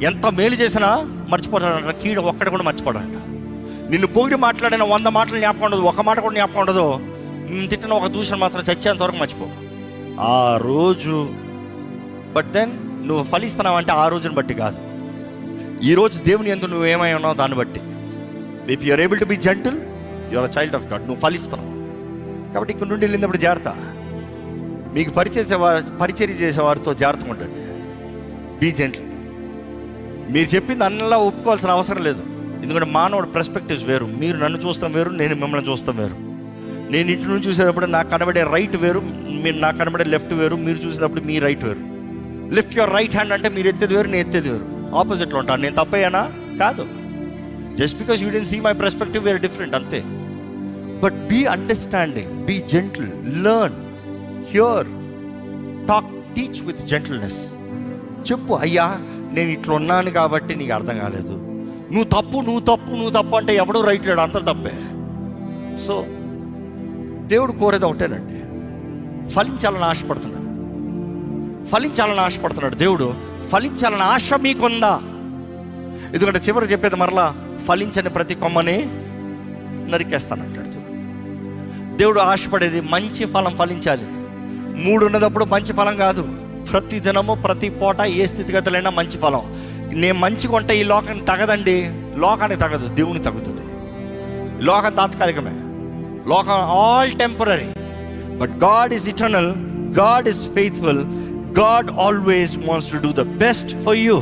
ఎంత మేలు చేసినా మర్చిపోతాడంట, కీడు ఒక్కడి కూడా మర్చిపోడాడంట. నిన్ను పొగిడి మాట్లాడిన 100 మాటలు జ్ఞాపకం ఉండదు, ఒక మాట కూడా జ్ఞాపకం ఉండదు. నేను తిట్టిన ఒక దూషణ మాత్రం చచ్చేంత వరకు మర్చిపో ఆ రోజు. బట్ దెన్ నువ్వు ఫలిస్తున్నావు అంటే ఆ రోజుని బట్టి కాదు, ఈరోజు దేవుని యందు నువ్వు ఏమై ఉన్నావు దాన్ని బట్టి. If you are able to be gentle, you are a child of God. నువ్వు ఫలిస్తున్నావు. కాబట్టి ఇక్కడ నుండి వెళ్ళినప్పుడు జాగ్రత్త. మీకు పరిచర్య చేసేవారితో జాగ్రత్తగా ఉండండి. Be gentle. మీరు చెప్పింది అన్నలా ఒప్పుకోవాల్సిన అవసరం లేదు. ఎందుకంటే మానవుడు పర్స్పెక్టివ్స్ వేరు. మీరు నన్ను చూస్తాం వేరు, నేను మిమ్మల్ని చూస్తాం వేరు. నేను ఇంటి నుంచి చూసేటప్పుడు నాకు కనబడే రైట్ వేరు, మీరు నాకు కనబడే లెఫ్ట్ వేరు, మీరు చూసేటప్పుడు మీ రైట్ వేరు. లిఫ్ట్ యువర్ రైట్ హ్యాండ్ అంటే మీరు ఎత్తేది వేరు, నేను ఎత్తేది వేరు. ఆపోజిట్లో ఉంటాను. నేను తప్పయ్యానా? కాదు. Just because you don't see my perspective were different, అంతే. But be understanding, be gentle, learn, hear, talk, teach with gentleness. చెప్పు, అయ్యా నేను ఇట్లా ఉన్నాను కాబట్టి నీకు అర్థం కాలేదు, నువ్వు తప్పు నువ్వు తప్పు నువ్వు తప్పు అంటే ఎవడూ రైట్ లేడు, అంతా తప్పే. సో దేవుడు కోరేది ఒకటేనండి, ఫలించాలని ఆశపడుతున్నాడు. ఫలించాలని ఆశపడుతున్నాడు దేవుడు. ఫలించాలని ఆశ మీకుందా? ఎందుకంటే చివరి చెప్పేది మరలా, ఫలించని ప్రతి కొమ్మని నరికేస్తానంటాడు దేవుడు. దేవుడు ఆశపడేది మంచి ఫలం ఫలించాలి. 3 ఉన్నదప్పుడు మంచి ఫలం కాదు, ప్రతి దినము ప్రతి పూట ఏ స్థితిగతులైనా మంచి ఫలం. నేను మంచిగా ఉంటే ఈ లోకానికి తగదండి. లోకానికి తగదు, దేవుని తగ్గుతుంది. లోకం తాత్కాలికమే, లోకం all temporary. But God is eternal, God is faithful, God always wants to do the best for you.